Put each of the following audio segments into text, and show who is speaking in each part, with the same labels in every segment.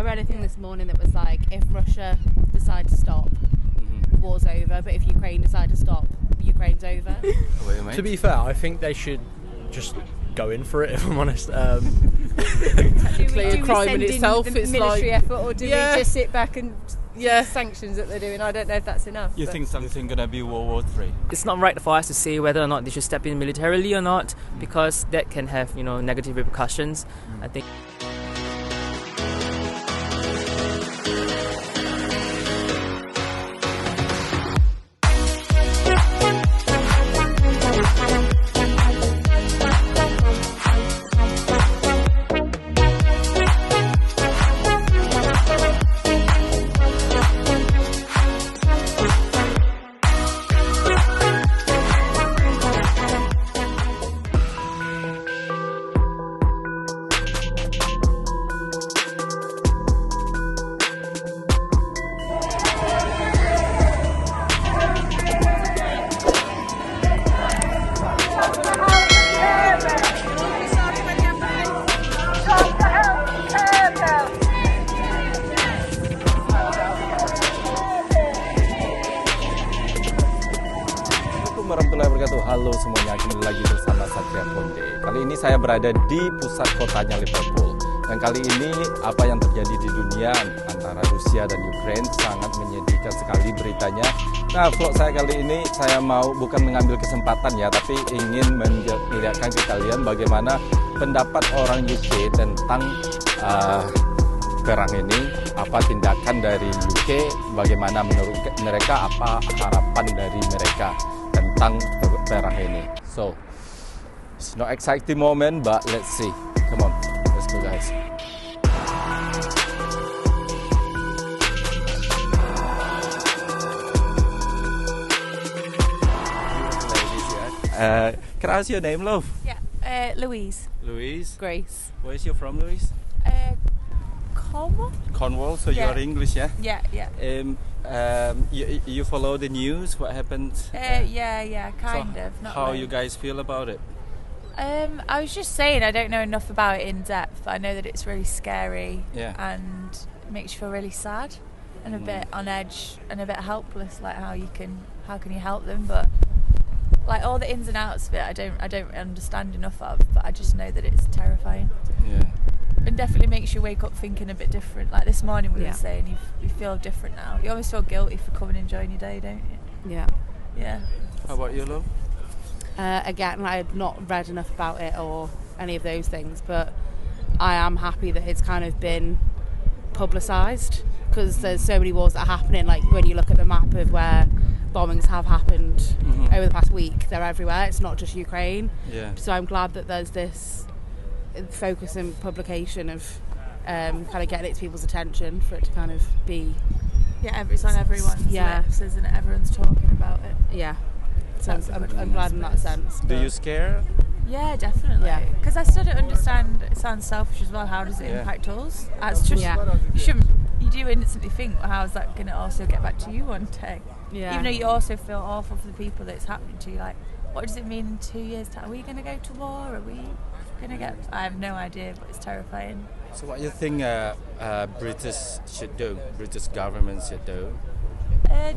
Speaker 1: I read a thing this morning that was like, if Russia decide to stop, war's over, but if Ukraine decide to stop, Ukraine's over.
Speaker 2: To be fair, I think they should just go in for it, if I'm honest.
Speaker 3: Do we
Speaker 4: crime
Speaker 3: send
Speaker 4: in itself,
Speaker 3: in the
Speaker 4: it's
Speaker 3: military
Speaker 4: like-
Speaker 3: effort, or do we just sit back and the sanctions that they're doing? I don't know if that's enough.
Speaker 5: You think something gonna be World War III?
Speaker 4: It's not right for us to say whether or not they should step in militarily or not, because that can have, negative repercussions. I think.
Speaker 5: Warahmatullahi wabarakatuh. Halo semuanya, kembali lagi bersama Satria Ponde. Kali ini saya berada di pusat kotanya Liverpool. Dan kali ini apa yang terjadi di dunia antara Rusia dan Ukraina sangat menyedihkan sekali beritanya. Nah, vlog saya kali ini saya mau bukan mengambil kesempatan ya, tapi ingin memperlihatkan ke kalian bagaimana pendapat orang UK tentang perang ini, apa tindakan dari UK, bagaimana menurut mereka, apa harapan dari mereka tentang perang ini. So, it's not exciting moment, but let's see. Come on, let's go guys. Can I ask your name, love?
Speaker 1: Yeah, Louise.
Speaker 5: Louise.
Speaker 1: Grace.
Speaker 5: Where is you from, Louise?
Speaker 1: Cornwall?
Speaker 5: Cornwall. So you are English, yeah?
Speaker 1: Yeah.
Speaker 5: You follow the news? What happened?
Speaker 1: Yeah, kind of. Not
Speaker 5: how
Speaker 1: really.
Speaker 5: you guys feel about it?
Speaker 1: I was just saying I don't know enough about it in depth, but I know that it's really scary and it makes you feel really sad and a bit on edge and a bit helpless. Like how can you help them? But like all the ins and outs of it, I don't understand enough of. But I just know that it's terrifying.
Speaker 5: Yeah.
Speaker 1: And definitely makes you wake up thinking a bit different. Like this morning we were saying, you feel different now. You almost feel guilty for coming and enjoying your day, don't you? Yeah.
Speaker 5: How about you, love?
Speaker 1: Again, I've not read enough about it or any of those things, but I am happy that it's kind of been publicised, because there's so many wars that are happening. Like when you look at the map of where bombings have happened over the past week, they're everywhere. It's not just Ukraine.
Speaker 5: Yeah.
Speaker 1: So I'm glad that there's this focus and publication of kind of getting it to people's attention, for it to kind of be it's on everyone's lips, isn't it? Everyone's talking about it. So I'm glad in that sense.
Speaker 5: Do you scare?
Speaker 1: Yeah, definitely. Because I still don't understand. It sounds selfish as well. How does it impact us? It's just you do instantly think, well, how is that going to also get back to you one day? Even though you also feel awful for the people that it's happening to. Like, what does it mean in 2 years' time? Are we going to go to war? Are we going to get? I have no idea, but it's terrifying.
Speaker 5: So what do you think British government should do?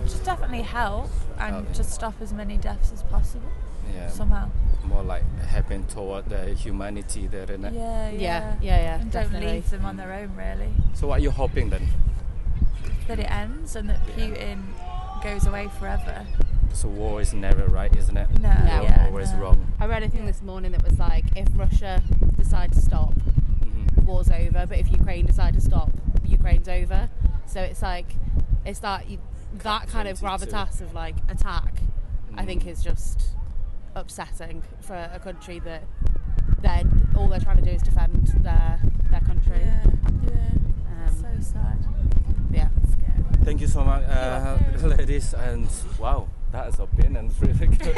Speaker 1: Just definitely help and just stop as many deaths as possible.
Speaker 5: Yeah.
Speaker 1: Somehow.
Speaker 5: More like helping toward the humanity there, isn't it?
Speaker 1: Yeah. And don't leave them on their own, really.
Speaker 5: So what are you hoping then?
Speaker 1: That it ends and that Putin goes away forever.
Speaker 5: So war is never right, isn't it?
Speaker 1: No.
Speaker 5: Always wrong.
Speaker 1: I read a thing this morning that was like, if Russia decide to stop, war's over, but if Ukraine decide to stop, Ukraine's over. So it's like, that kind of gravitas of like attack, I think is just upsetting for a country that all they're trying to do is defend their country. So sad. Yeah. Scary.
Speaker 5: Thank you so much, ladies, and wow, that is opinion really good.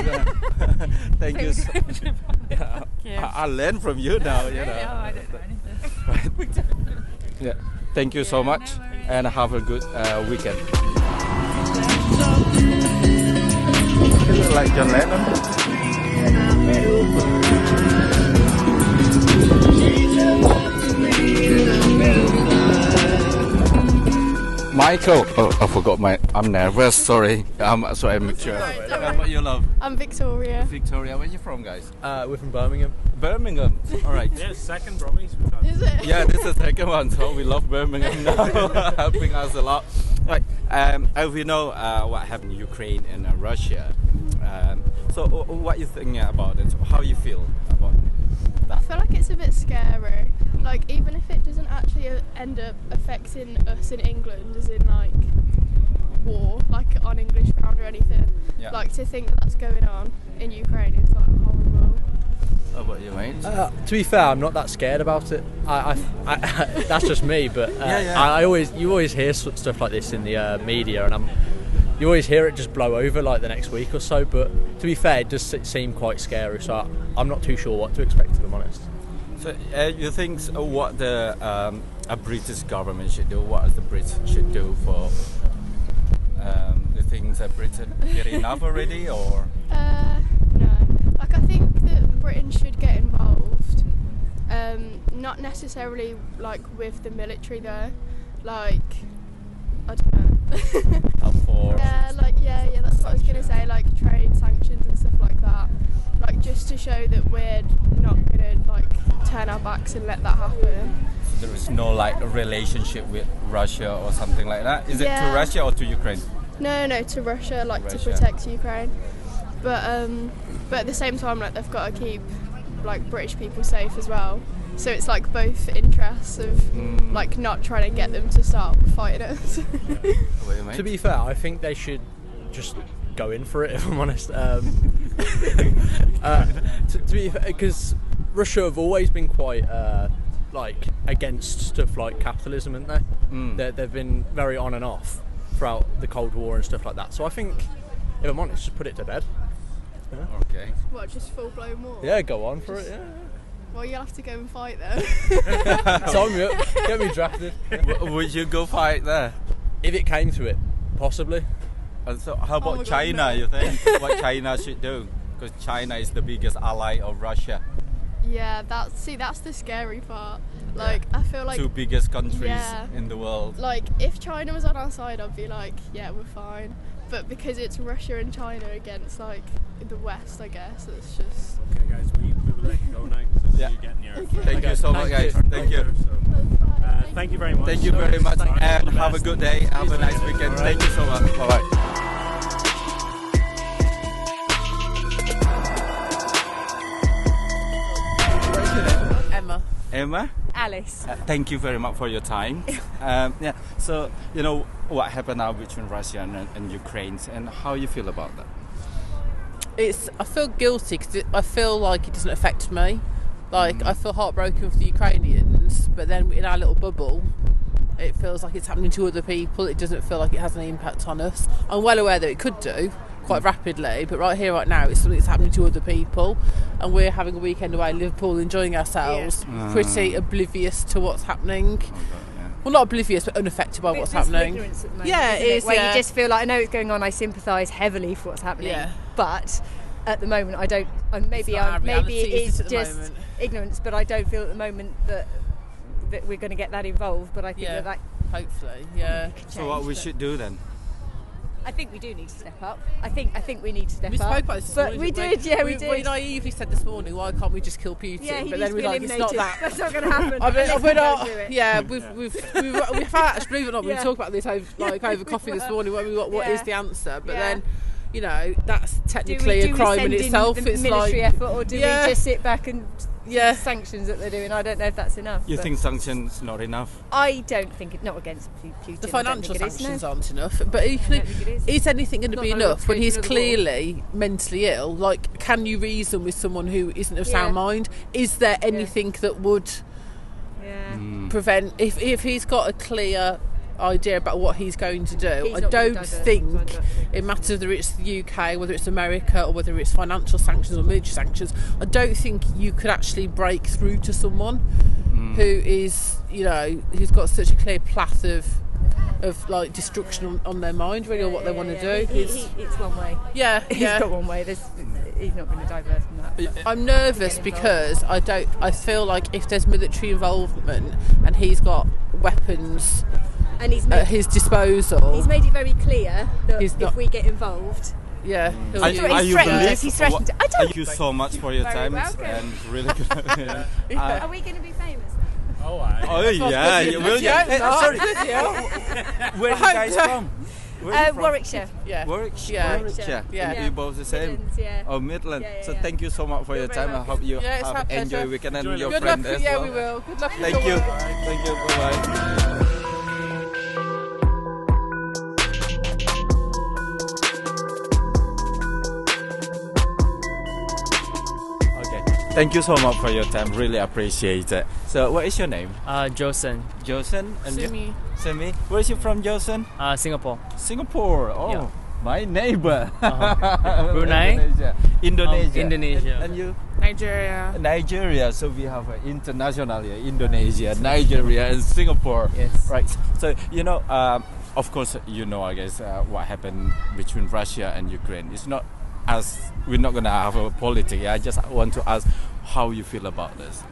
Speaker 5: Thank you. I learn from you now. You know.
Speaker 1: I don't know anything.
Speaker 5: Yeah. Thank you so much, and have a good weekend. You look like John Lennon. Michael. Oh, I forgot I'm nervous. Sorry. So I'm sure. What you love?
Speaker 6: I'm Victoria.
Speaker 5: Victoria. Where you from, guys?
Speaker 2: We're from Birmingham.
Speaker 5: Birmingham. All right.
Speaker 7: Yeah, second Brummies.
Speaker 6: Is it?
Speaker 5: Yeah, this is the second one. So we love Birmingham now, helping us a lot. Right. As we know, what happened in Ukraine and Russia. So what you think about it? How you feel about that?
Speaker 6: I feel like it's a bit scary. Like, even if it doesn't actually end up affecting us in England, as in like war, like on English ground or anything.
Speaker 5: Yeah.
Speaker 6: Like, to think that that's going on in Ukraine is like horrible.
Speaker 5: How about you, mate?
Speaker 2: To be fair, I'm not that scared about it. I that's just me, but
Speaker 5: Yeah.
Speaker 2: you always hear stuff like this in the media, and you always hear it just blow over like the next week or so. But to be fair, it does seem quite scary. So I'm not too sure what to expect, if I'm honest.
Speaker 5: So you think what the British government should do? What the Brits should do for the things that Britain did enough already, or?
Speaker 6: No. Like, I think that Britain should get involved. Not necessarily like with the military though. Like, I don't know.
Speaker 5: For
Speaker 6: yeah, that's what I was gonna say. Like trade sanctions and stuff like that. Like, just to show that we're not gonna like turn our backs and let that happen.
Speaker 5: There is no like relationship with Russia or something like that. Is it to
Speaker 6: Yeah.
Speaker 5: Russia or to Ukraine?
Speaker 6: No, to Russia, like
Speaker 5: Russia.
Speaker 6: to protect Ukraine. But at the same time, like they've got to keep like British people safe as well. So it's like both interests of like not trying to get them to start fighting us.
Speaker 2: To be fair, I think they should just go in for it, if I'm honest. To be fair, because Russia have always been quite like against stuff like capitalism, haven't they? They've been very on and off throughout the Cold War and stuff like that. So I think, if I'm honest, just put it to bed. Yeah.
Speaker 5: Okay.
Speaker 6: What, just full blown war?
Speaker 2: Yeah, go on for it. Yeah.
Speaker 6: Well, you'll have to go and fight then.
Speaker 2: Sign me up. Get me drafted.
Speaker 5: Would you go fight there?
Speaker 2: If it came to it, possibly.
Speaker 5: And so how about
Speaker 6: my God,
Speaker 5: China?
Speaker 6: no.
Speaker 5: You think what China should do? Because China is the biggest ally of Russia.
Speaker 6: Yeah, that's the scary part. Like, I feel like
Speaker 5: Two biggest countries
Speaker 6: Yeah.
Speaker 5: in the world.
Speaker 6: like if China was on our side, I'd be like, yeah, we're fine. But because it's Russia and China against like the West, I guess it's just.
Speaker 7: Okay, guys, we will let you go now because I see you getting here.
Speaker 5: Thank you so much, guys. Thank you.
Speaker 7: Thank you very much.
Speaker 5: Thank you very much, and have a good day. Have a nice weekend. Thank you so much. Bye bye. Emma,
Speaker 3: Alice.
Speaker 5: thank you very much for your time. Yeah, so you know what happened now between Russia and Ukraine, and how you feel about that?
Speaker 8: I feel guilty because I feel like it doesn't affect me. Like, I feel heartbroken for the Ukrainians, but then in our little bubble, it feels like it's happening to other people. It doesn't feel like it has any impact on us. I'm well aware that it could do quite rapidly, but right here, right now, it's something that's happening to other people, and we're having a weekend away in Liverpool, enjoying ourselves, pretty oblivious to what's happening. Well, not oblivious, but unaffected by what's happening.
Speaker 3: Ignorance at the moment,
Speaker 8: Yeah,
Speaker 3: isn't
Speaker 8: it is,
Speaker 3: Where
Speaker 8: yeah.
Speaker 3: you just feel like, I know it's going on, I sympathise heavily for what's happening,
Speaker 8: Yeah.
Speaker 3: but at the moment I don't. Maybe
Speaker 8: not our
Speaker 3: maybe
Speaker 8: reality,
Speaker 3: it
Speaker 8: is
Speaker 3: is
Speaker 8: it, at the
Speaker 3: just
Speaker 8: moment?
Speaker 3: ignorance, but I don't feel at the moment that we're going to get that involved. But I think
Speaker 8: Yeah.
Speaker 3: that
Speaker 8: Hopefully, yeah.
Speaker 3: could
Speaker 5: So what
Speaker 3: change,
Speaker 5: we
Speaker 3: but
Speaker 5: should do then?
Speaker 3: I think we do need to step up. I think we need to step
Speaker 8: We
Speaker 3: up.
Speaker 8: spoke about this
Speaker 3: but
Speaker 8: morning,
Speaker 3: we
Speaker 8: didn't
Speaker 3: did,
Speaker 8: we
Speaker 3: did.
Speaker 8: We naively said this morning, why can't we just kill Putin?
Speaker 3: Yeah, he
Speaker 8: but
Speaker 3: needs
Speaker 8: then
Speaker 3: to
Speaker 8: we're
Speaker 3: be
Speaker 8: like, it's not
Speaker 3: eliminated.
Speaker 8: that.
Speaker 3: That's not going to happen.
Speaker 8: I mean,
Speaker 3: unless
Speaker 8: we're
Speaker 3: we
Speaker 8: not.
Speaker 3: don't do it.
Speaker 8: Yeah, we've actually, believe it or not, we were
Speaker 3: Yeah.
Speaker 8: talking about this over coffee this morning. What is
Speaker 3: Yeah.
Speaker 8: the answer? But
Speaker 3: Yeah.
Speaker 8: then, you know, that's
Speaker 3: Do
Speaker 8: technically a crime in
Speaker 3: send
Speaker 8: itself.
Speaker 3: the
Speaker 8: It's
Speaker 3: military
Speaker 8: like,
Speaker 3: effort, or do
Speaker 8: Yeah.
Speaker 3: we just sit back and
Speaker 8: yeah.
Speaker 3: sanctions that they're doing? I don't know if that's enough.
Speaker 5: You
Speaker 3: but
Speaker 5: think sanctions not enough?
Speaker 3: I don't think it. Not against Putin.
Speaker 8: The
Speaker 3: I don't
Speaker 8: financial
Speaker 3: think it is,
Speaker 8: sanctions
Speaker 3: no.
Speaker 8: aren't enough, but equally,
Speaker 3: I don't think it is.
Speaker 8: is anything going to
Speaker 3: Not
Speaker 8: be
Speaker 3: how
Speaker 8: enough
Speaker 3: it's
Speaker 8: when
Speaker 3: going
Speaker 8: he's
Speaker 3: to the war.
Speaker 8: clearly mentally ill? Like, can you reason with someone who isn't of
Speaker 3: Yeah.
Speaker 8: sound mind? Is there anything that would
Speaker 3: Yeah.
Speaker 8: prevent, if he's got a clear idea about what he's going to do,
Speaker 3: He's
Speaker 8: I
Speaker 3: not gonna
Speaker 8: don't
Speaker 3: divert,
Speaker 8: think
Speaker 3: so I don't think
Speaker 8: it matters whether it's the UK, whether it's America, or whether it's financial sanctions or military sanctions. I don't think you could actually break through to someone who is, you know, who's got such a clear path of like destruction on their mind, really, or what they want to do.
Speaker 3: It's one way.
Speaker 8: Yeah,
Speaker 3: He's
Speaker 8: yeah.
Speaker 3: got one way. He's not going to divert from that. but-
Speaker 8: I'm nervous because I feel like if there's military involvement and he's got weapons
Speaker 3: and
Speaker 8: at his disposal.
Speaker 3: He's made it very clear that
Speaker 8: He's not-
Speaker 3: if we get involved,
Speaker 8: Yeah.
Speaker 5: Are
Speaker 3: he's
Speaker 5: you
Speaker 3: threatened
Speaker 5: believe-
Speaker 3: us. He's threatened. I
Speaker 5: Thank
Speaker 3: don't.
Speaker 5: you so much for your
Speaker 3: Very
Speaker 5: time
Speaker 3: welcome.
Speaker 5: and really good.
Speaker 3: Are we going to be famous now?
Speaker 7: Oh, I.
Speaker 5: Oh yeah, you will.
Speaker 8: Yeah,
Speaker 5: Hey,
Speaker 8: no,
Speaker 5: sorry.
Speaker 8: yeah.
Speaker 5: Where are you guys from? Where are you from?
Speaker 3: Warwickshire.
Speaker 8: Yeah.
Speaker 5: Warwickshire.
Speaker 8: Yeah.
Speaker 5: Warwickshire.
Speaker 8: Yeah.
Speaker 5: We both the same.
Speaker 3: Midlands, yeah.
Speaker 5: Oh, Midland.
Speaker 3: Yeah, yeah,
Speaker 5: So
Speaker 3: yeah.
Speaker 5: thank you so much for your
Speaker 3: You're very
Speaker 5: time. I hope you
Speaker 8: Yeah, it's our
Speaker 5: have
Speaker 8: pleasure.
Speaker 5: enjoy weekend and
Speaker 7: Enjoy
Speaker 5: your
Speaker 7: it.
Speaker 8: Good luck.
Speaker 5: friend as
Speaker 8: Yeah,
Speaker 5: well.
Speaker 8: we will. Good luck.
Speaker 5: Thank you. Thank you. Bye bye. Thank you so much for your time. Really appreciate it. So, what is your name?
Speaker 4: Josen,
Speaker 5: Josen. And
Speaker 8: Simi.
Speaker 5: Simi. Where is you from, Josen?
Speaker 4: Singapore.
Speaker 5: Singapore. Oh,
Speaker 4: Yeah.
Speaker 5: my neighbor.
Speaker 4: Brunei?
Speaker 5: Indonesia.
Speaker 4: Indonesia.
Speaker 5: And you?
Speaker 8: Nigeria.
Speaker 5: Nigeria. So we have international here. Indonesia, Nigeria, and Singapore.
Speaker 4: Yes.
Speaker 5: Right. So of course, I guess what happened between Russia and Ukraine. It's not as we're not gonna have a politics. I just want to ask how you feel about this.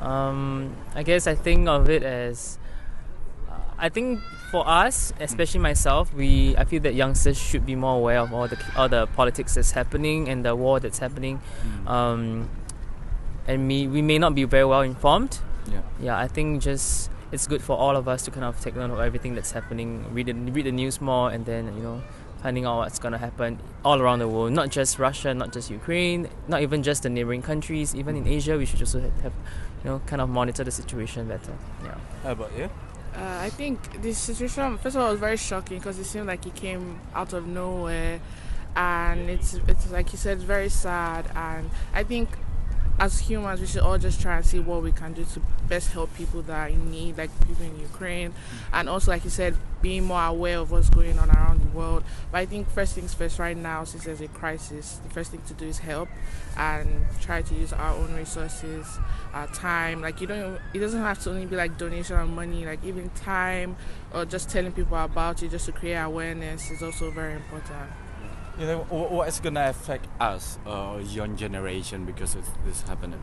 Speaker 4: I guess I think of it as I think for us, especially myself, I feel that youngsters should be more aware of all the politics that's happening and the war that's happening. And we may not be very well informed. Yeah, I think just it's good for all of us to kind of take note of everything that's happening, read the news more, and then finding out what's going to happen all around the world, not just Russia, not just Ukraine, not even just the neighboring countries, even in Asia. We should also have kind of monitor the situation better. Yeah.
Speaker 5: How about you?
Speaker 9: I think this situation, first of all, was very shocking because it seemed like it came out of nowhere, and it's like you said, it's very sad. And I think as humans, we should all just try and see what we can do to best help people that are in need, like people in Ukraine, and also, like you said, being more aware of what's going on around the world. But I think first things first, right now, since there's a crisis, the first thing to do is help and try to use our own resources, our time. Like it doesn't have to only be like donation of money, like even time or just telling people about it, just to create awareness is also very important.
Speaker 5: What is gonna affect us, young generation, because of this happening?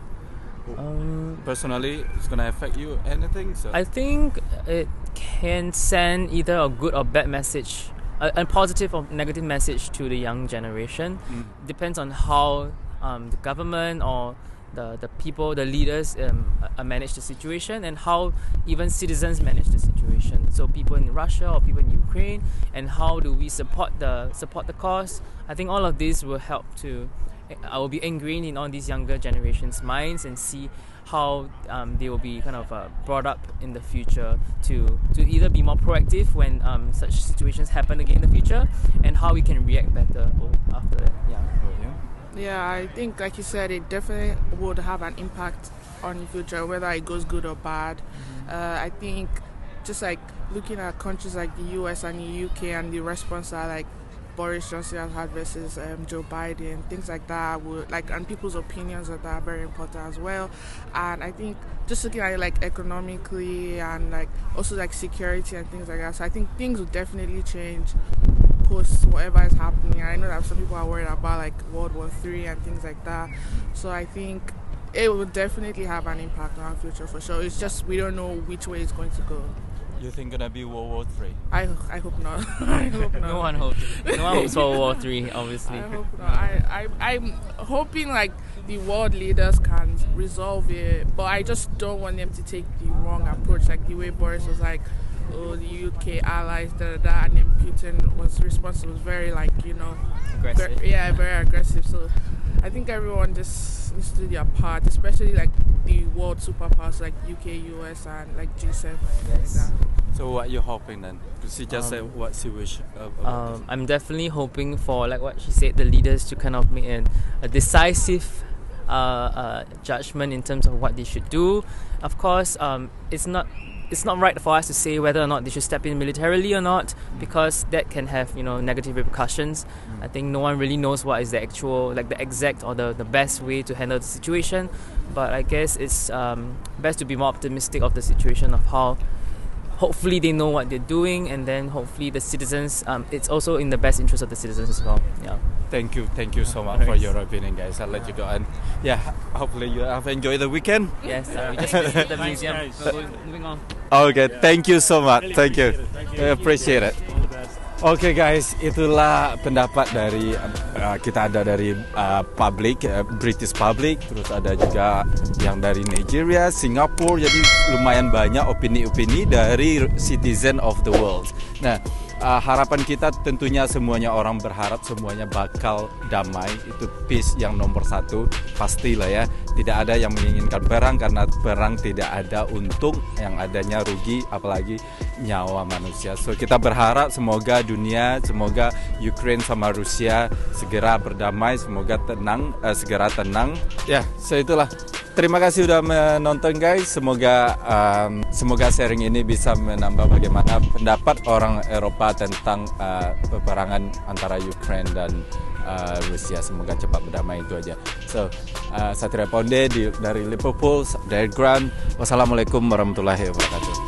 Speaker 5: Personally, it's gonna affect you anything? So
Speaker 4: I think it can send either a good or bad message, a positive or negative message to the young generation. Depends on how the government or the people, the leaders manage the situation, and how even citizens manage the situation. So people in Russia or people in Ukraine, and how do we support the cause? I think all of this will help to. I will be ingrained in all these younger generations' minds and see how they will be kind of brought up in the future to either be more proactive when such situations happen again in the future, and how we can react better after that. Yeah.
Speaker 9: Yeah, I think, like you said, it definitely would have an impact on the future, whether it goes good or bad. I think just like looking at countries like the US and the UK and the response that like Boris Johnson has had versus Joe Biden, things like that and people's opinions of that are very important as well. And I think just looking at it like economically and like also like security and things like that. So I think things will definitely change post whatever is happening. I know that some people are worried about like World War III and things like that. So I think it will definitely have an impact on our future for sure. It's just we don't know which way it's going to go.
Speaker 5: you think gonna be World War III?
Speaker 9: I hope not. I hope not.
Speaker 4: No one hopes for World War III, obviously.
Speaker 9: I hope not. I'm hoping like the world leaders can resolve it, but I just don't want them to take the wrong approach, like the way Boris was like, oh, the UK allies, and then Putin responsible, was very like,
Speaker 4: Aggressive.
Speaker 9: very aggressive. So I think everyone just needs to do their part, especially like the world superpowers like UK, US, and like G7.
Speaker 4: Yes.
Speaker 9: Like that.
Speaker 5: So what you're hoping then? Because she just said what she wish about this.
Speaker 4: I'm definitely hoping for, like what she said, the leaders to kind of make a decisive judgment in terms of what they should do. Of course, it's not right for us to say whether or not they should step in militarily or not, because that can have negative repercussions. I think no one really knows what is the actual, like the exact or the best way to handle the situation. But I guess it's best to be more optimistic of the situation, of how hopefully they know what they're doing, and then hopefully the citizens, it's also in the best interest of the citizens as well. Yeah.
Speaker 5: Thank you so much for your opinion, guys. I'll let you go, and hopefully you have enjoyed the weekend.
Speaker 4: Yes, we just visited the museum. Moving on.
Speaker 5: Okay, thank you so much. Thank you. I appreciate it. Oke guys, itulah pendapat dari kita ada dari public, British public, terus ada juga yang dari Nigeria, Singapura, jadi lumayan banyak opini-opini dari citizen of the world. Nah, harapan kita tentunya semuanya orang berharap semuanya bakal damai, itu peace yang nomor satu, pastilah ya. Tidak ada yang menginginkan perang karena perang tidak ada untung, yang adanya rugi, apalagi nyawa manusia. So kita berharap semoga dunia, semoga Ukraina sama Rusia segera berdamai, semoga segera tenang. Ya, so itulah. Terima kasih sudah menonton guys. Semoga sharing ini bisa menambah bagaimana pendapat orang Eropa tentang peperangan antara Ukraina dan Rusia. Semoga cepat berdamai, itu aja. So, Satria Ponde dari Liverpool, dari Grand. Wassalamualaikum warahmatullahi wabarakatuh.